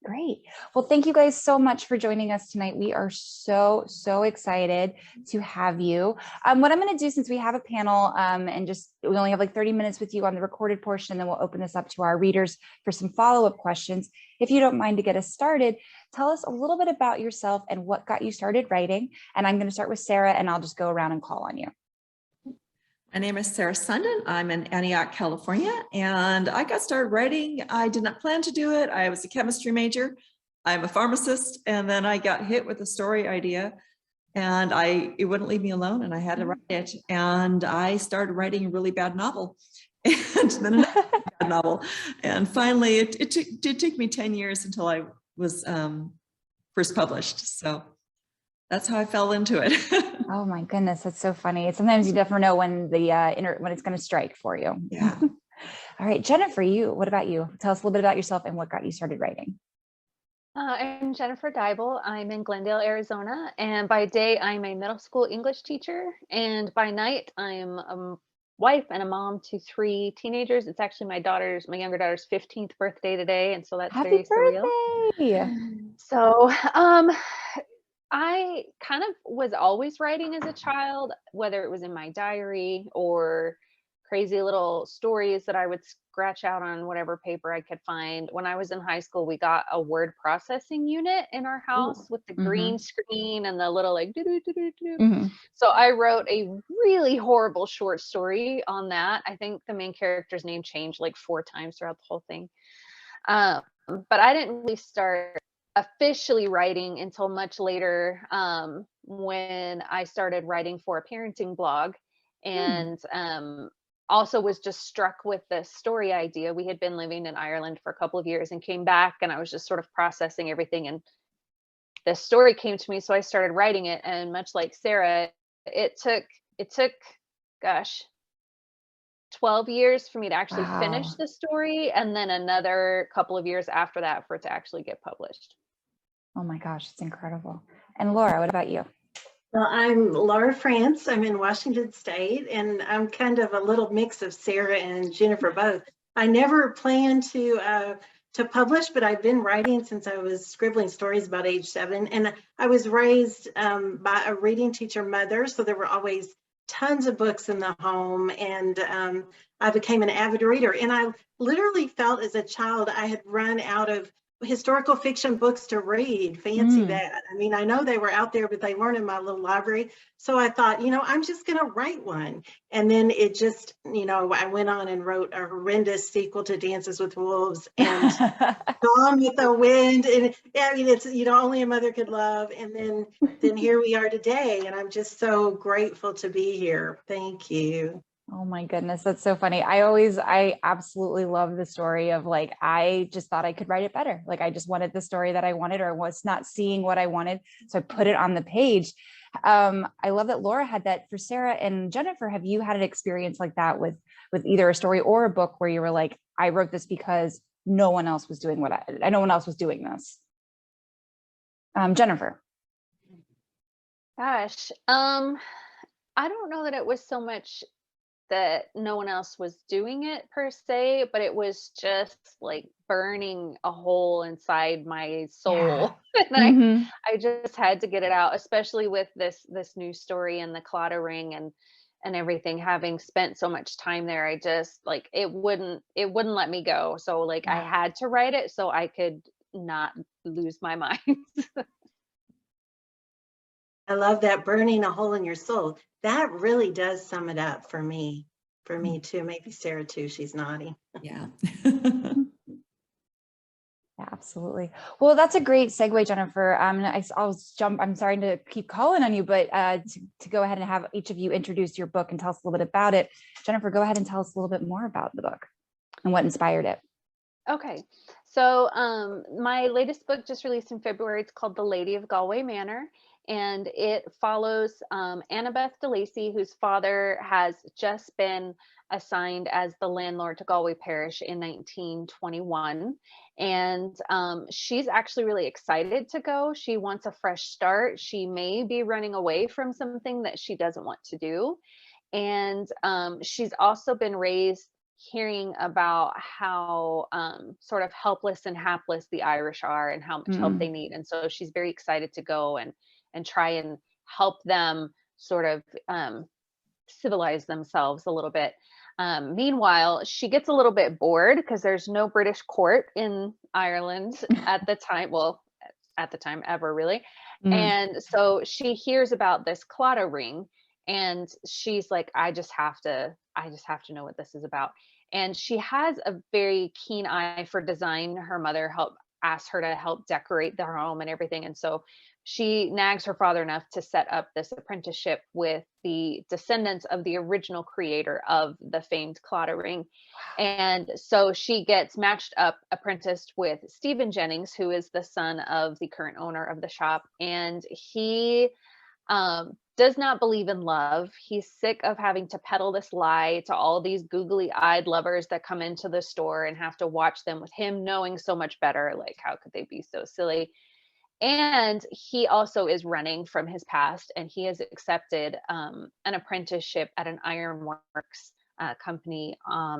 Great. Well, thank you guys so much for joining us tonight. We are so excited to have you. What I'm going to do, since we have a panel and we only have like 30 minutes with you on the recorded portion, and then we'll open this up to our readers for some follow-up questions. If you don't mind to get us started, tell us a little bit about yourself and what got you started writing. And I'm going to start with Sarah, and I'll just go around and call on you. My name is Sarah Sundin. I'm in Antioch, California, and I got started writing. I did not plan to do it. I was a chemistry major. I'm a pharmacist, and then I got hit with a story idea, and it wouldn't leave me alone, and I had to write it. And I started writing a really bad novel, and then another bad novel. And finally, it did take me 10 years until I was first published. So that's how I fell into it. Oh my goodness, that's so funny. Sometimes you never know when when it's going to strike for you. Yeah. All right, Jennifer, what about you? Tell us a little bit about yourself and what got you started writing. I'm Jennifer Deibel. I'm in Glendale, Arizona, and by day I'm a middle school English teacher, and by night I'm a wife and a mom to 3 teenagers. It's actually my younger daughter's 15th birthday today, and so that's Happy very birthday! surreal. So, I kind of was always writing as a child, whether it was in my diary or crazy little stories that I would scratch out on whatever paper I could find. When I was in high school, we got a word processing unit in our house with the green screen and the little like doo-doo-doo-doo-doo. So I wrote a really horrible short story on that. I think the main character's name changed like 4 times throughout the whole thing. But I didn't really start officially writing until much later, when I started writing for a parenting blog, and also was just struck with the story idea. We had been living in Ireland for a couple of years and came back, and I was just sort of processing everything, and the story came to me, so I started writing it. And much like Sarah, it took gosh, 12 years for me to actually finish the story, and then another couple of years after that for it to actually get published. Oh my gosh, it's incredible. And Laura, what about you? Well, I'm Laura Frantz. I'm in Washington State, and I'm kind of a little mix of Sarah and Jennifer both. I never planned to publish, but I've been writing since I was scribbling stories about age 7. And I was raised by a reading teacher mother, so there were always tons of books in the home, and I became an avid reader. And I literally felt as a child I had run out of historical fiction books to read. Fancy that. I mean, I know they were out there, but they weren't in my little library. So I thought, I'm just going to write one. And then it just, I went on and wrote a horrendous sequel to Dances with Wolves and Gone with the Wind. And I mean, it's, only a mother could love. And then here we are today. And I'm just so grateful to be here. Thank you. Oh my goodness, that's so funny. I absolutely love the story of like, I just thought I could write it better. Like I just wanted the story that I wanted, or was not seeing what I wanted. So I put it on the page. I love that Laura had that. For Sarah and Jennifer, have you had an experience like that with either a story or a book where you were like, I wrote this because no one else was doing no one else was doing this? Jennifer. Gosh, I don't know that it was so much that no one else was doing it per se, but it was just like burning a hole inside my soul. And I just had to get it out, especially with this new story and the Claddagh ring and everything. Having spent so much time there, I just like it wouldn't let me go. So like I had to write it so I could not lose my mind. I love that, burning a hole in your soul. That really does sum it up for me too. Maybe Sarah too. She's naughty. Yeah. Yeah, absolutely. Well, that's a great segue, Jennifer. I'm sorry to keep calling on you, but to go ahead and have each of you introduce your book and tell us a little bit about it. Jennifer, go ahead and tell us a little bit more about the book and what inspired it. Okay. So my latest book just released in February. It's called The Lady of Galway Manor, and it follows Annabeth DeLacy, whose father has just been assigned as the landlord to Galway Parish in 1921. And she's actually really excited to go. She wants a fresh start. She may be running away from something that she doesn't want to do. And she's also been raised hearing about how sort of helpless and hapless the Irish are and how much help they need. And so she's very excited to go and try and help them sort of civilize themselves a little bit. Meanwhile, she gets a little bit bored because there's no British court in Ireland at the time. Well, at the time ever, really. And so she hears about this Claddagh ring, and she's like, I just have to know what this is about. And she has a very keen eye for design. Her mother asked her to help decorate their home and everything. And so she nags her father enough to set up this apprenticeship with the descendants of the original creator of the famed Claddagh ring. And so she gets matched up, apprenticed with Stephen Jennings, who is the son of the current owner of the shop. And he does not believe in love. He's sick of having to peddle this lie to all these googly-eyed lovers that come into the store and have to watch them, with him knowing so much better. Like, how could they be so silly? And he also is running from his past, and he has accepted an apprenticeship at an ironworks company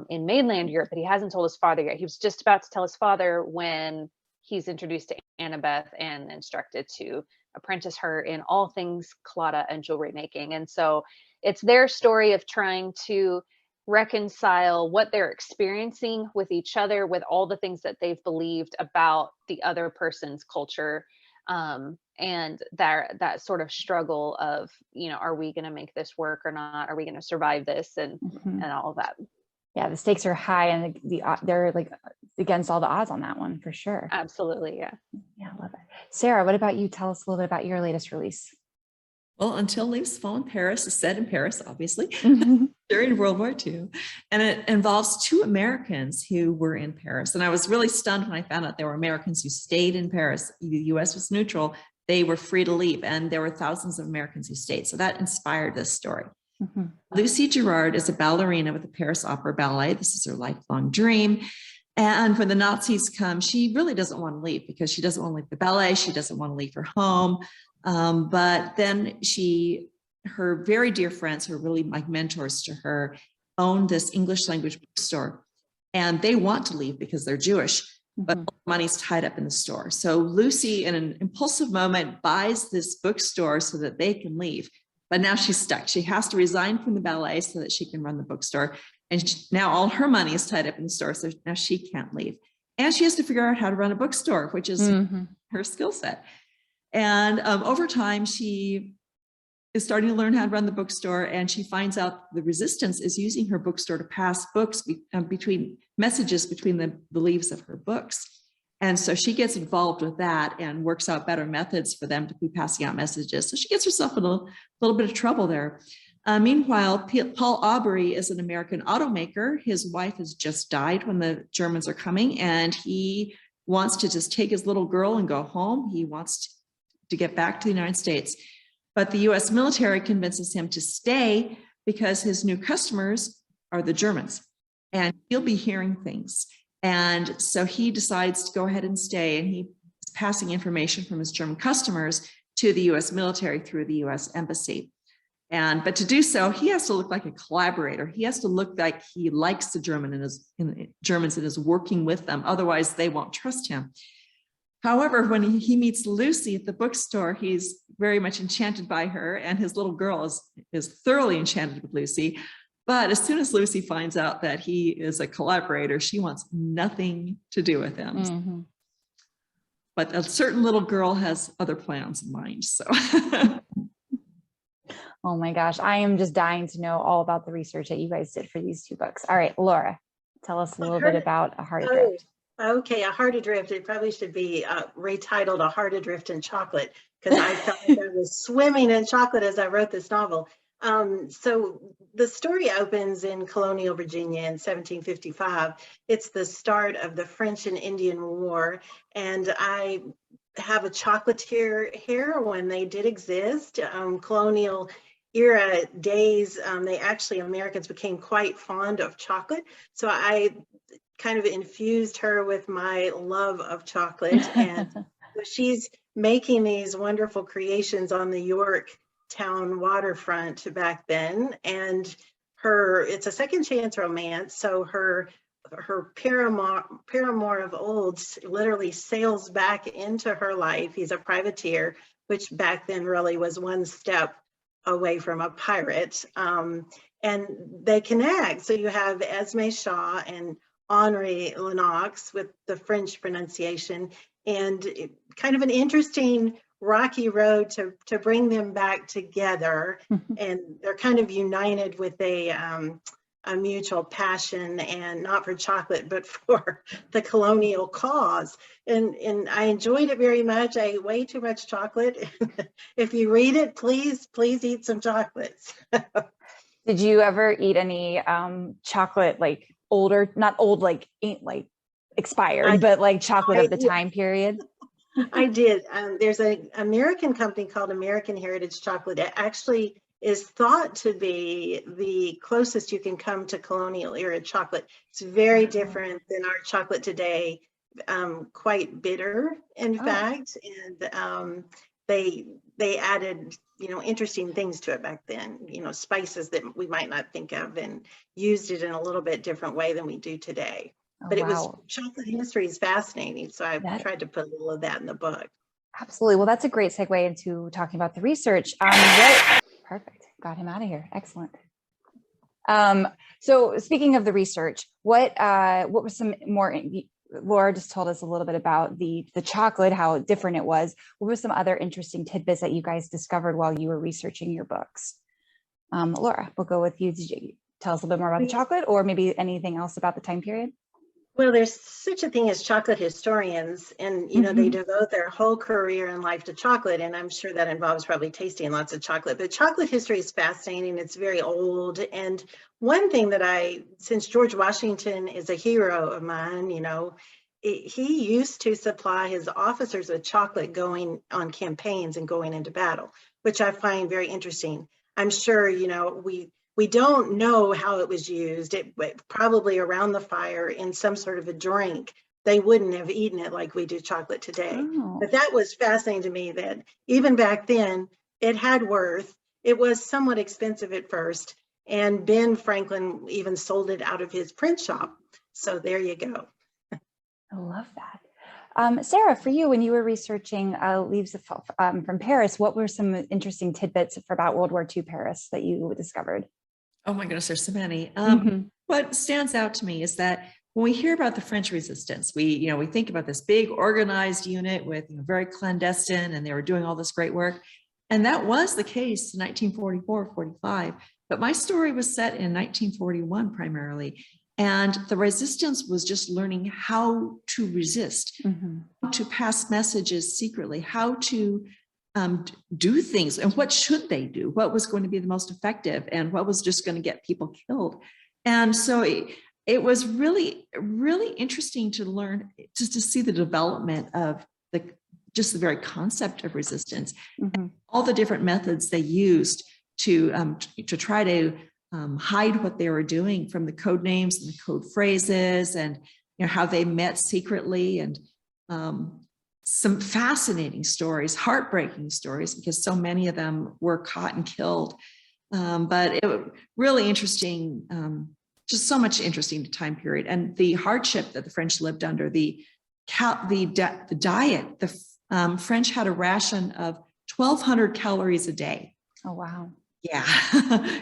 in mainland Europe, but he hasn't told his father yet. He was just about to tell his father when he's introduced to Annabeth and instructed to apprentice her in all things Claddagh and jewelry making. And so it's their story of trying to reconcile what they're experiencing with each other, with all the things that they've believed about the other person's culture. And that sort of struggle of, are we going to make this work or not? Are we going to survive this? And all of that. Yeah, the stakes are high, and they're like against all the odds on that one, for sure. Absolutely. Yeah. Yeah, I love it. Sarah, what about you? Tell us a little bit about your latest release. Well, Until Leaves Fall in Paris is set in Paris, obviously, during World War II. And it involves two Americans who were in Paris. And I was really stunned when I found out there were Americans who stayed in Paris. The US was neutral. They were free to leave. And there were thousands of Americans who stayed. So that inspired this story. Lucy Gerard is a ballerina with the Paris Opera Ballet. This is her lifelong dream. And when the Nazis come, she really doesn't want to leave, because she doesn't want to leave the ballet. She doesn't want to leave her home. But then her very dear friends, who are really like mentors to her, own this English language bookstore. And they want to leave because they're Jewish, but all the money's tied up in the store. So Lucy, in an impulsive moment, buys this bookstore so that they can leave. But now she's stuck. She has to resign from the ballet so that she can run the bookstore. And now all her money is tied up in the store, so now she can't leave. And she has to figure out how to run a bookstore, which is her skill set. And over time, she is starting to learn how to run the bookstore, and she finds out the resistance is using her bookstore to pass books between messages between the leaves of her books. And so she gets involved with that and works out better methods for them to be passing out messages. So she gets herself in a little bit of trouble there. Meanwhile, Paul Aubrey is an American automaker. His wife has just died when the Germans are coming, and he wants to just take his little girl and go home. He wants to get back to the United States. But the US military convinces him to stay because his new customers are the Germans, and he'll be hearing things. And so he decides to go ahead and stay, and he's passing information from his German customers to the US military through the US embassy. But to do so, he has to look like a collaborator. He has to look like he likes the Germans and is working with them. Otherwise, they won't trust him. However, when he meets Lucy at the bookstore, he's very much enchanted by her, and his little girl is thoroughly enchanted with Lucy. But as soon as Lucy finds out that he is a collaborator, she wants nothing to do with him. But a certain little girl has other plans in mind. So, oh my gosh, I am just dying to know all about the research that you guys did for these two books. All right, Laura, tell us a little bit about A Heart Adrift. Okay, A Heart Adrift. It probably should be retitled A Heart Adrift in Chocolate, because I felt like I was swimming in chocolate as I wrote this novel. So the story opens in colonial Virginia in 1755. It's the start of the French and Indian War, and I have a chocolatier here when they did exist. Colonial era days, Americans became quite fond of chocolate. So I kind of infused her with my love of chocolate. And she's making these wonderful creations on the Yorktown waterfront back then. And it's a second chance romance. So her paramour of old literally sails back into her life. He's a privateer, which back then really was one step away from a pirate. And they connect. So you have Esme Shaw and Henri Lennox with the French pronunciation, and kind of an interesting rocky road to bring them back together. And they're kind of united with a mutual passion, and not for chocolate, but for the colonial cause. And I enjoyed it very much. I ate way too much chocolate. If you read it, please eat some chocolates. Did you ever eat any chocolate, like older, not old, like ain't like expired, but like chocolate of the time period? I did. There's an American company called American Heritage Chocolate. It actually is thought to be the closest you can come to colonial era chocolate. It's very different than our chocolate today, quite bitter, in fact. And they added, interesting things to it back then, spices that we might not think of, and used it in a little bit different way than we do today. But it was, chocolate history is fascinating. So I tried to put a little of that in the book. Absolutely. Well, that's a great segue into talking about the research. Perfect. Got him out of here. Excellent. So speaking of the research, what was some more, Laura just told us a little bit about the chocolate, how different it was. What were some other interesting tidbits that you guys discovered while you were researching your books? Laura, we'll go with you. Did you tell us a little bit more about the chocolate, or maybe anything else about the time period? Well, there's such a thing as chocolate historians, and they devote their whole career and life to chocolate, and I'm sure that involves probably tasting lots of chocolate. But chocolate history is fascinating. It's very old, and one thing that since George Washington is a hero of mine, he used to supply his officers with chocolate going on campaigns and going into battle, which I find very interesting. I'm sure we don't know how it was used. It probably around the fire in some sort of a drink. They wouldn't have eaten it like we do chocolate today. But that was fascinating to me, that even back then it had worth. It was somewhat expensive at first, and Ben Franklin even sold it out of his print shop. So there you go. I love that. Sarah, for you, when you were researching Leaves from Paris, what were some interesting tidbits about World War II Paris that you discovered? Oh my goodness, there's so many. What stands out to me is that when we hear about the French resistance, we think about this big organized unit with very clandestine, and they were doing all this great work. And that was the case in 1944, 45. But my story was set in 1941 primarily. And the resistance was just learning how to resist, how to pass messages secretly, how to do things, and what should they do, what was going to be the most effective, and what was just going to get people killed. And so it was really, really interesting to learn, just to see the development of the very concept of resistance, all the different methods they used to try to hide what they were doing, from the code names and the code phrases, and how they met secretly, and some fascinating stories, heartbreaking stories, because so many of them were caught and killed. But it was really interesting, just so much interesting time period, and the hardship that the French lived under, the diet. The French had a ration of 1,200 calories a day. Oh, wow. Yeah,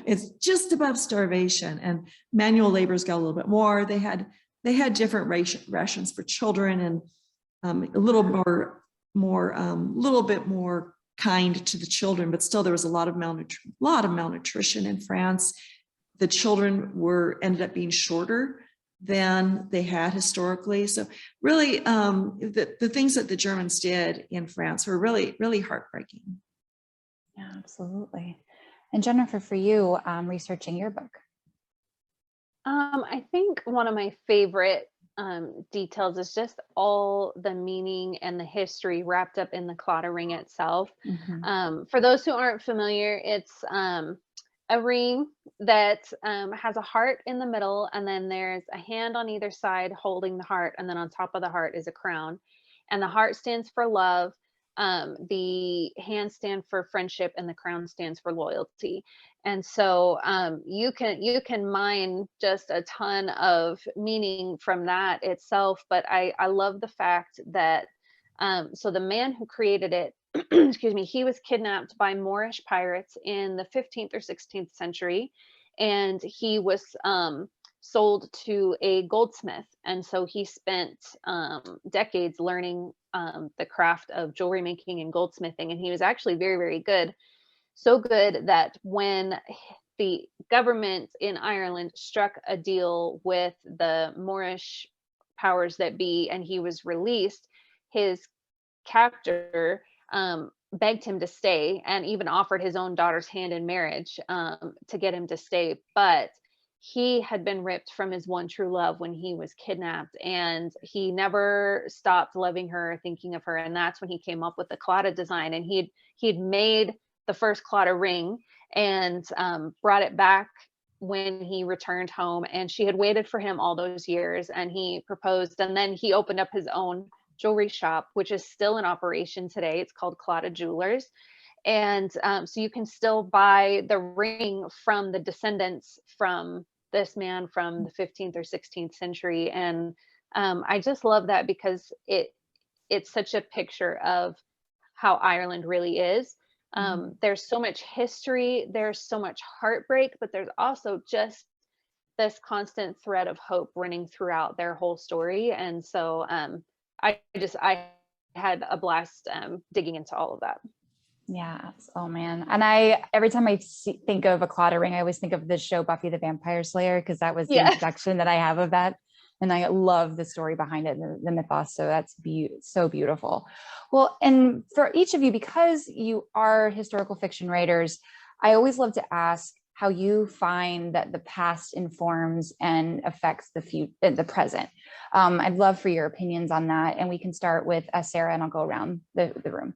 it's just above starvation, and manual laborers got a little bit more. They had different rations for children, and a little bit more kind to the children, but still there was a lot of malnutrition in France. The children ended up being shorter than they had historically. So really, the things that the Germans did in France were really, really heartbreaking. Yeah, absolutely. And Jennifer, for you, researching your book. I think one of my favorite details is just all the meaning and the history wrapped up in the Claddagh ring itself. For those who aren't familiar, it's a ring that has a heart in the middle, and then there's a hand on either side holding the heart, and then on top of the heart is a crown. And the heart stands for love, the hand stand for friendship, and the crown stands for loyalty. And so you can mine just a ton of meaning from that itself. But I love the fact that so the man who created it, excuse me, he was kidnapped by Moorish pirates in the 15th or 16th century, and he was sold to a goldsmith. And so he spent decades learning the craft of jewelry making and goldsmithing, and he was actually very, very good. So good that when the government in Ireland struck a deal with the Moorish powers that be and he was released, his captor begged him to stay and even offered his own daughter's hand in marriage to get him to stay. But he had been ripped from his one true love when he was kidnapped, and he never stopped loving her, thinking of her. And that's when he came up with the Claddagh design. And he'd made the first Claddagh ring and brought it back when he returned home. And she had waited for him all those years, and he proposed. And then he opened up his own jewelry shop, which is still in operation today. It's called Claddagh Jewelers. And so you can still buy the ring from the descendants from this man from the 15th or 16th century. And I just love that because it's such a picture of how Ireland really is. There's so much history, there's so much heartbreak, but there's also just this constant thread of hope running throughout their whole story. And so I had a blast digging into all of that. Yeah. Oh man. And every time I think of a Claddagh ring, I always think of the show Buffy the Vampire Slayer, because that was the introduction that I have of that. And I love the story behind it, the mythos. So that's so beautiful. Well, and for each of you, because you are historical fiction writers, I always love to ask how you find that the past informs and affects the present. I'd love for your opinions on that. And we can start with Sarah, and I'll go around the room.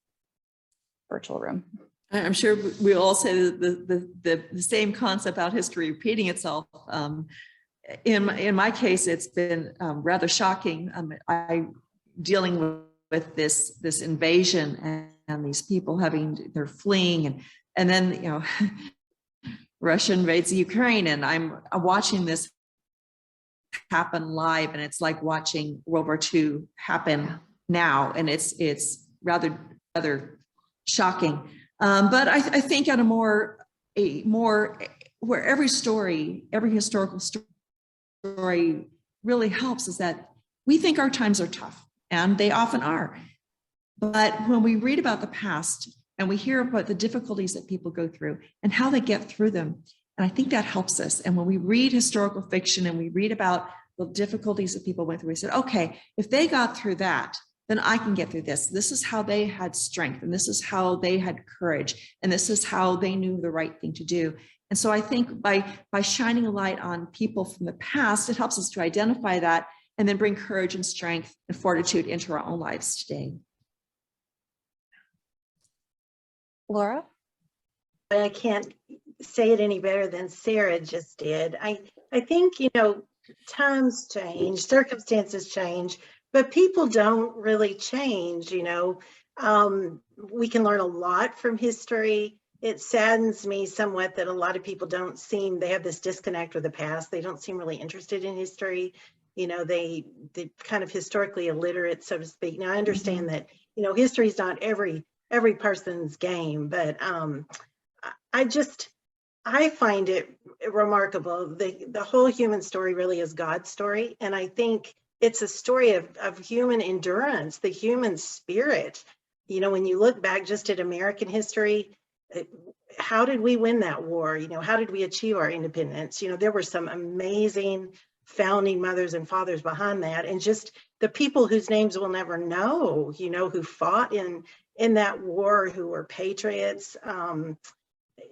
Virtual room. I'm sure we all say the same concept about history repeating itself. In my case, it's been rather shocking. I dealing with this invasion and these people they're fleeing, and then Russia invades Ukraine, and I'm watching this happen live, and it's like watching World War II happen now, and it's rather shocking. But I think at a more where every historical story really helps is that we think our times are tough, and they often are. But when we read about the past and we hear about the difficulties that people go through and how they get through them, and I think that helps us. And when we read historical fiction and we read about the difficulties that people went through, we said, okay, if they got through that, then I can get through this. This is how they had strength, and this is how they had courage, and this is how they knew the right thing to do. And so I think by shining a light on people from the past, it helps us to identify that and then bring courage and strength and fortitude into our own lives today. Laura? I can't say it any better than Sarah just did. I think, times change, circumstances change, but people don't really change. We can learn a lot from history. It saddens me somewhat that a lot of people they have this disconnect with the past. They don't seem really interested in history. They kind of historically illiterate, so to speak. Now I understand that, history is not every person's game, but I find it remarkable. The whole human story really is God's story. And I think it's a story of human endurance, the human spirit. When you look back just at American history, how did we win that war? How did we achieve our independence? There were some amazing founding mothers and fathers behind that. And just the people whose names we'll never know, who fought in that war, who were patriots.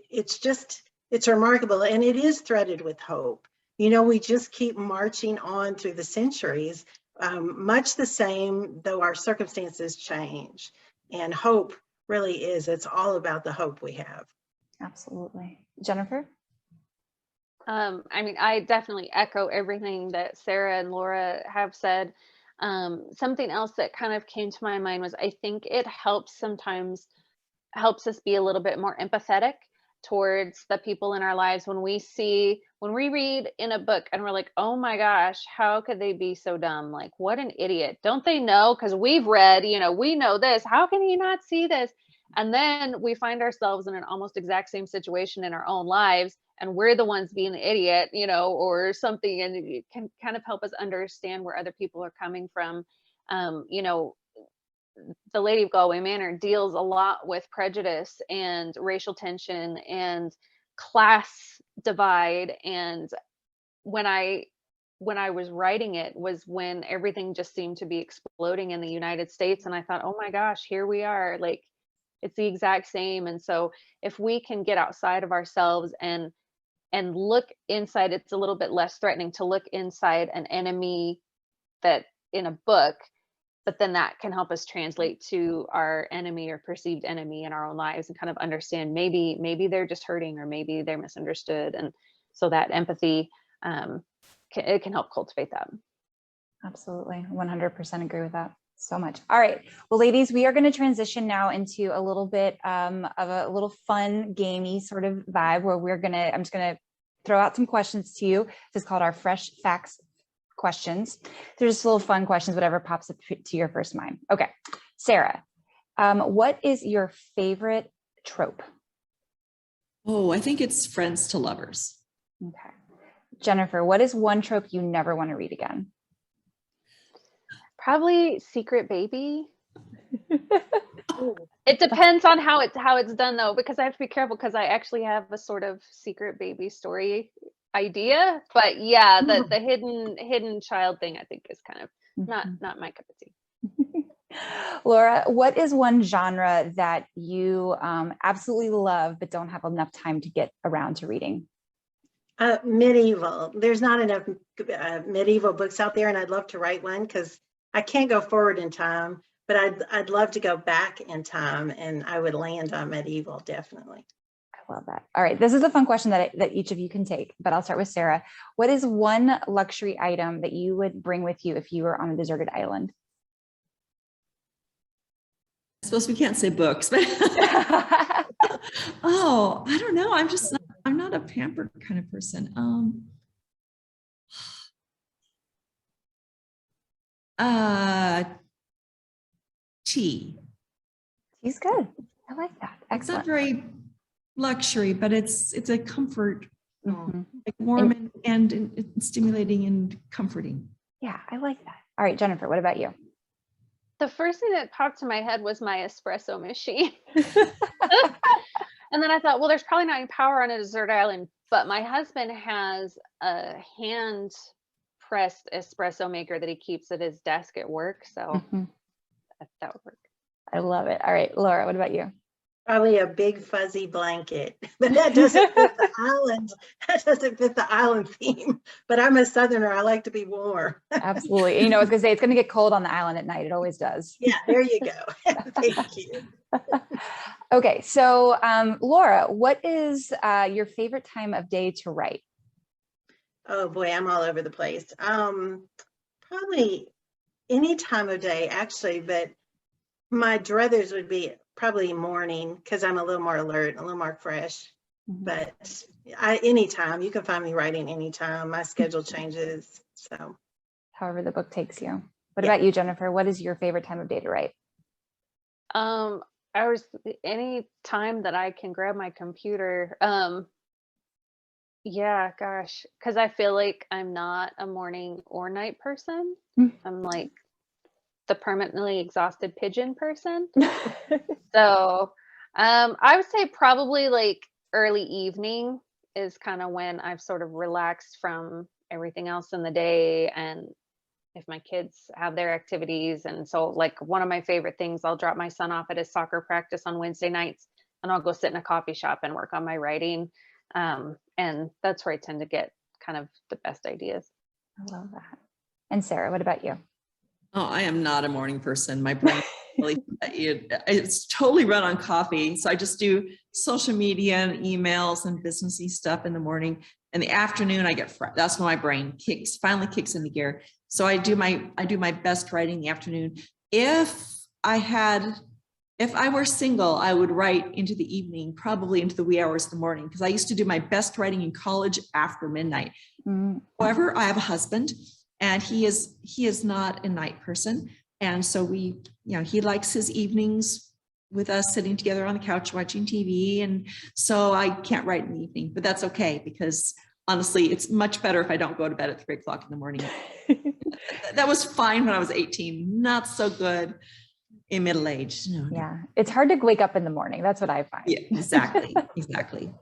It's remarkable. And it is threaded with hope. We just keep marching on through the centuries, much the same, though our circumstances change. And hope really it's all about the hope we have. Absolutely. Jennifer? I definitely echo everything that Sarah and Laura have said. Something else that kind of came to my mind was I think it helps us be a little bit more empathetic towards the people in our lives when we read in a book and we're like, oh my gosh, how could they be so dumb? Like, what an idiot. Don't they know? Because we've read, we know this. How can he not see this? And then we find ourselves in an almost exact same situation in our own lives, and we're the ones being the idiot, or something. And it can kind of help us understand where other people are coming from. The Lady of Galway Manor deals a lot with prejudice and racial tension and class divide. And when I was writing it was when everything just seemed to be exploding in the United States. And I thought, oh my gosh, here we are. Like, it's the exact same. And so if we can get outside of ourselves and look inside, it's a little bit less threatening to look inside an enemy that in a book, but then that can help us translate to our enemy or perceived enemy in our own lives and kind of understand maybe they're just hurting, or maybe they're misunderstood. And so that empathy, it can help cultivate that. Absolutely. 100% agree with that so much. All right. Well, ladies, we are going to transition now into a little bit of a little fun, gamey sort of vibe where I'm just going to throw out some questions to you. This is called our Fresh Facts questions. They're just little fun questions, whatever pops up to your first mind. Okay. Sarah, what is your favorite trope? Oh, I think it's friends to lovers. Okay. Jennifer, what is one trope you never want to read again? Probably Secret Baby. It depends on how it's done though, because I have to be careful because I actually have a sort of Secret Baby story idea. But yeah, the hidden child thing I think is kind of not my cup of tea. Laura, what is one genre that you absolutely love but don't have enough time to get around to reading? Medieval. There's not enough medieval books out there, and I'd love to write one because I can't go forward in time, but I'd love to go back in time, and I would land on medieval, definitely. I love that. All right, this is a fun question that each of you can take, but I'll start with Sarah. What is one luxury item that you would bring with you if you were on a deserted island? I suppose we can't say books, but oh, I don't know. I'm not a pampered kind of person. Tea. Tea's good. I like that. Excellent. It's not very luxury, but it's a comfort, Mhm. like warm and stimulating and comforting. Yeah, I like that. All right, Jennifer, what about you? The first thing that popped to my head was my espresso machine. And then I thought, well, there's probably not any power on a desert island, but my husband has a hand pressed espresso maker that he keeps at his desk at work. So that would work. I love it. All right, Laura, what about you? Probably a big fuzzy blanket, but that doesn't fit the island. That doesn't fit the island theme. But I'm a Southerner. I like to be warm. Absolutely. I was going to say, it's going to get cold on the island at night. It always does. Yeah, there you go. Thank you. Okay. So, Laura, what is your favorite time of day to write? Oh boy, I'm all over the place. Probably any time of day, actually, but my druthers would be probably morning because I'm a little more alert, a little more fresh. But anytime, you can find me writing anytime. My schedule changes. So however the book takes you. What about you, Jennifer? What is your favorite time of day to write? Any time that I can grab my computer. Yeah, gosh, because I feel like I'm not a morning or night person. I'm like the permanently exhausted pigeon person. So I would say probably like early evening is kind of when I've sort of relaxed from everything else in the day, and if my kids have their activities. And so like one of my favorite things, I'll drop my son off at his soccer practice on Wednesday nights and I'll go sit in a coffee shop and work on my writing. And that's where I tend to get kind of the best ideas. I love that. And Sarah, what about you? Oh, I am not a morning person. My brain it's totally run on coffee. So I just do social media and emails and businessy stuff in the morning. In the afternoon, I get that's when my brain finally kicks into gear. So I do my best writing in the afternoon. If I had If I were single, I would write into the evening, probably into the wee hours of the morning, because I used to do my best writing in college after midnight. However, I have a husband, and he is not a night person. And so we, he likes his evenings with us sitting together on the couch watching TV. And so I can't write in the evening, but that's okay, because honestly, it's much better if I don't go to bed at 3 o'clock in the morning. That was fine when I was 18, not so good in middle age. No. Yeah, it's hard to wake up in the morning. That's what I find. Yeah, exactly.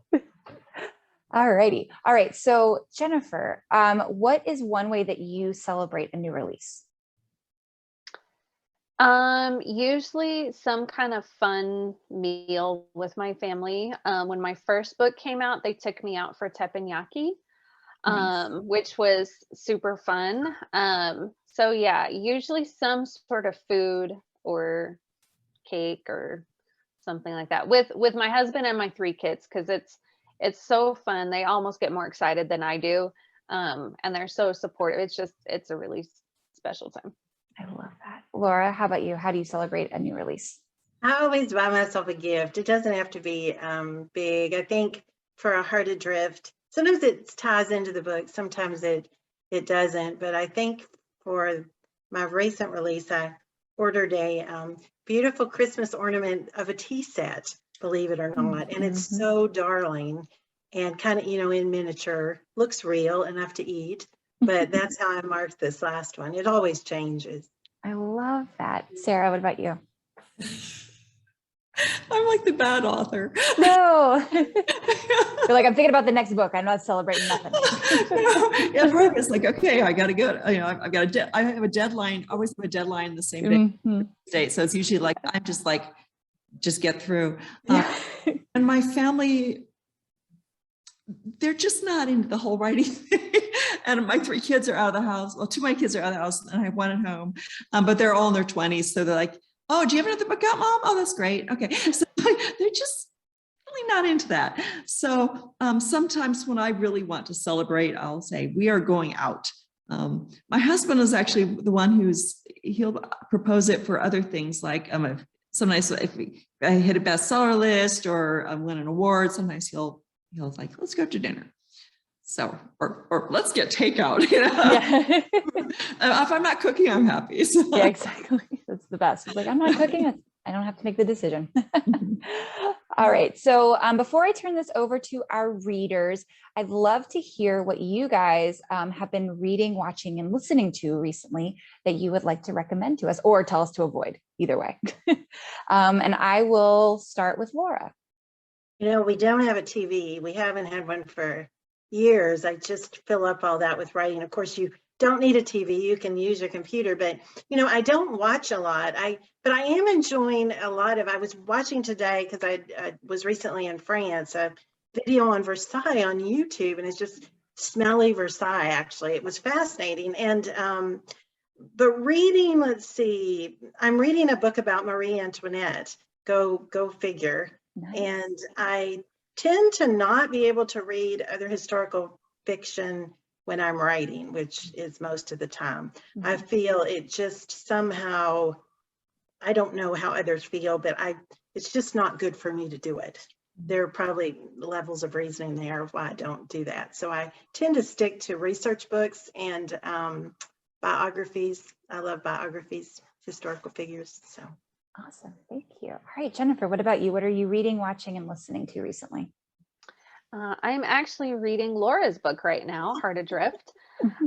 All righty. All right. So Jennifer, what is one way that you celebrate a new release? Usually some kind of fun meal with my family. When my first book came out, they took me out for teppanyaki, which was super fun. So yeah, usually some sort of food or cake or something like that with my husband and my 3 kids, because it's so fun. They almost get more excited than I do. And they're so supportive. It's a really special time. I love that. Laura, how about you? How do you celebrate a new release? I always buy myself a gift. It doesn't have to be big. I think for A Heart Adrift, sometimes it ties into the book, sometimes it doesn't. But I think for my recent release, I ordered a beautiful Christmas ornament of a tea set, believe it or not. And it's so darling and kind of, in miniature, looks real enough to eat. But that's how I marked this last one. It always changes. I love that. Sarah, what about you? I'm like the bad author. No. You're like, I'm thinking about the next book. I'm not celebrating nothing. Yeah, it's like, okay, I got to go. I've got I have a deadline. I always have a deadline the same day. So it's usually like, I'm just like, just get through. And my family, they're just not into the whole writing thing. And my 3 kids are out of the house. Well, 2 of my kids are out of the house, and I have 1 at home, but they're all in their 20s. So they're like, oh, do you have another book out, Mom? Oh, that's great. Okay. So they're just really not into that. So sometimes when I really want to celebrate, I'll say, we are going out. My husband is actually the one he'll propose it for other things, like sometimes if I hit a bestseller list or win an award, sometimes he'll like, let's go to dinner. So, or let's get takeout, Yeah. If I'm not cooking, I'm happy. So. Yeah, exactly. That's the best. It's like, I'm not cooking. I don't have to make the decision. All right. So before I turn this over to our readers, I'd love to hear what you guys have been reading, watching, and listening to recently that you would like to recommend to us, or tell us to avoid, either way. And I will start with Laura. We don't have a TV. We haven't had one for years. I just fill up all that with writing. Of course, you don't need a TV. You can use your computer, but I don't watch a lot. But I am enjoying a lot of. I was watching today because I was recently in France, a video on Versailles on YouTube, and it's just smelly Versailles. Actually, it was fascinating. And but reading, let's see, I'm reading a book about Marie Antoinette. Go figure. Nice. And I tend to not be able to read other historical fiction when I'm writing, which is most of the time. I feel it just somehow, I don't know how others feel, but it's just not good for me to do it. There are probably levels of reasoning there of why I don't do that. So I tend to stick to research books and biographies. I love biographies, historical figures. So. Awesome. Thank you. All right, Jennifer, what about you? What are you reading, watching, and listening to recently? I'm actually reading Laura's book right now, Heart Adrift,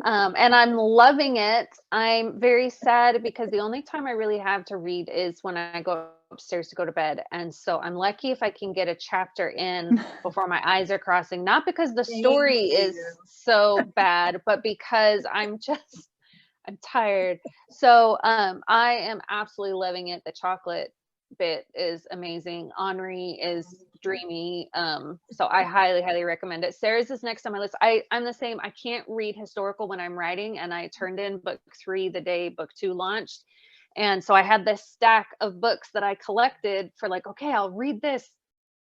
and I'm loving it. I'm very sad because the only time I really have to read is when I go upstairs to go to bed. And so I'm lucky if I can get a chapter in before my eyes are crossing, not because the story is so bad, but because I'm tired. So I am absolutely loving it. The chocolate bit is amazing. Henri is dreamy. So I highly recommend it. Sarah's is next on my list. I'm the same. I can't read historical when I'm writing, and I turned in book 3 the day book 2 launched. And so I had this stack of books that I collected for like, okay, I'll read this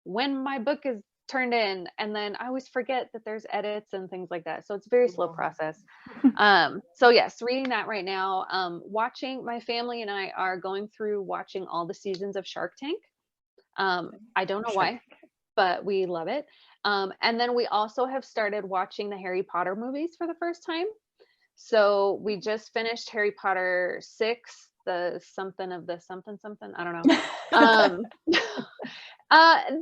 when my book is turned in, and then I always forget that there's edits and things like that. So it's a very slow process. So yes, reading that right now. Watching, my family and I are going through watching all the seasons of Shark Tank. I don't know why, but we love it. And then we also have started watching the Harry Potter movies for the first time. So we just finished Harry Potter 6, the something of the something something. I don't know.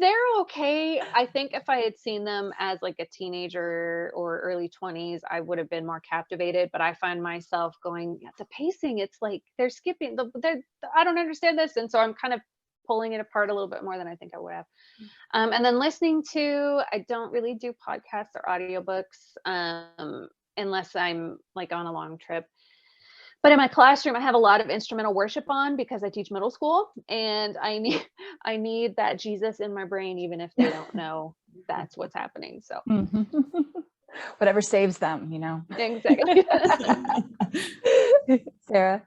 They're okay. I think if I had seen them as like a teenager or early 20s, I would have been more captivated. But I find myself going, "Yeah, the pacing, it's like they're skipping. I don't understand this," and so I'm kind of pulling it apart a little bit more than I think I would have. And then listening to, I don't really do podcasts or audiobooks unless I'm like on a long trip. But in my classroom, I have a lot of instrumental worship on because I teach middle school, and I need that Jesus in my brain, even if they don't know that's what's happening. So whatever saves them, you know. Exactly. Sarah.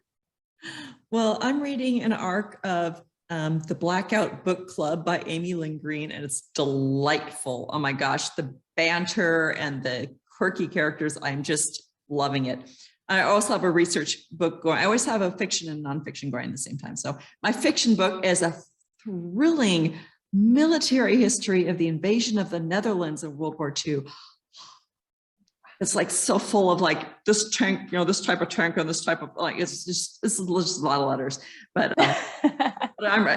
Well, I'm reading an arc of the Blackout Book Club by Amy Lynn Green, and it's delightful. Oh my gosh, the banter and the quirky characters, I'm just loving it. I also have a research book going. I always have a fiction and nonfiction going at the same time. So my fiction book is a thrilling military history of the invasion of the Netherlands in World War II. It's like so full of like this tank, you know, this type of tank and this type of like, it's just a lot of letters, but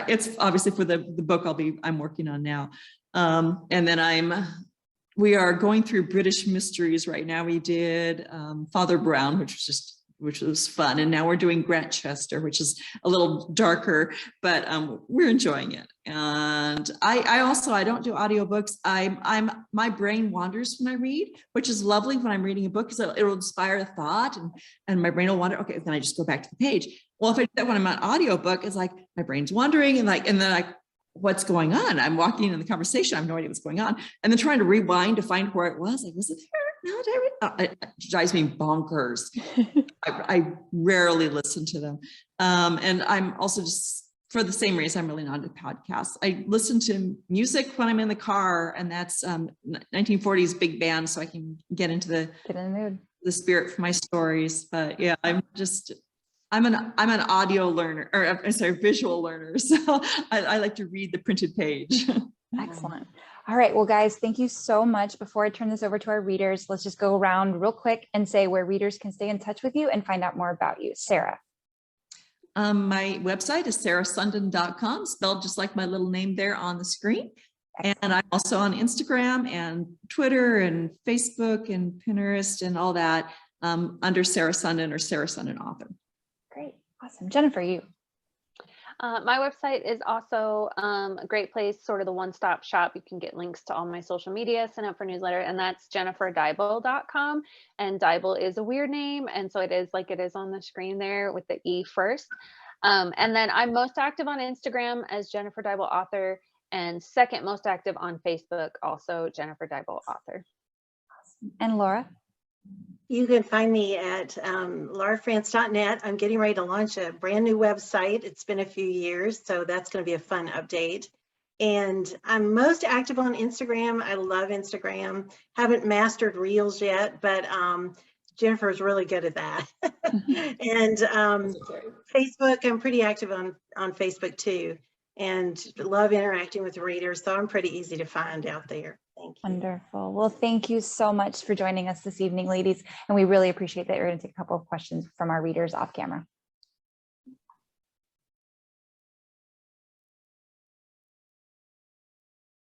it's obviously for the book I'm working on now. And then we are going through British mysteries right now. We did Father Brown, which was fun. And now we're doing Grantchester, which is a little darker, but we're enjoying it. And I don't do audiobooks. My brain wanders when I read, which is lovely when I'm reading a book, because it'll inspire a thought and my brain will wander. Okay, then I just go back to the page. Well, if I do that when I'm on audiobook, it's like my brain's wandering and then what's going on? I'm walking in the conversation. I have no idea what's going on. And then trying to rewind to find where it was. Like, was it there? No, did I read? It drives me bonkers. I rarely listen to them. And I'm also just, for the same reason, I'm really not into podcasts. I listen to music when I'm in the car, and that's 1940s big band, so I can get in the mood, the spirit for my stories. But yeah, I'm an audio learner, or I'm sorry, visual learner. So I like to read the printed page. Excellent. All right. Well, guys, thank you so much. Before I turn this over to our readers, let's just go around real quick and say where readers can stay in touch with you and find out more about you. Sarah. My website is sarahsundin.com, spelled just like my little name there on the screen. Excellent. And I'm also on Instagram and Twitter and Facebook and Pinterest and all that under Sarah Sundin or Sarah Sundin Author. Great. Awesome. Jennifer, you. My website is also a great place, sort of the one-stop shop. You can get links to all my social media, sign up for newsletter, and that's jenniferdeibel.com. And Deibel is a weird name, and so it is like it is on the screen there with the E first. And then I'm most active on Instagram as Jennifer Deibel Author, and second most active on Facebook, also Jennifer Deibel Author. Awesome. And Laura? You can find me at laurafrantz.net. I'm getting ready to launch a brand new website. It's been a few years, so that's going to be a fun update. And I'm most active on Instagram. I love Instagram. Haven't mastered Reels yet, but Jennifer is really good at that. And Facebook, I'm pretty active on Facebook too, and love interacting with readers. So I'm pretty easy to find out there. Thank you. Wonderful. Well, thank you so much for joining us this evening, ladies. And we really appreciate that you're going to take a couple of questions from our readers off camera.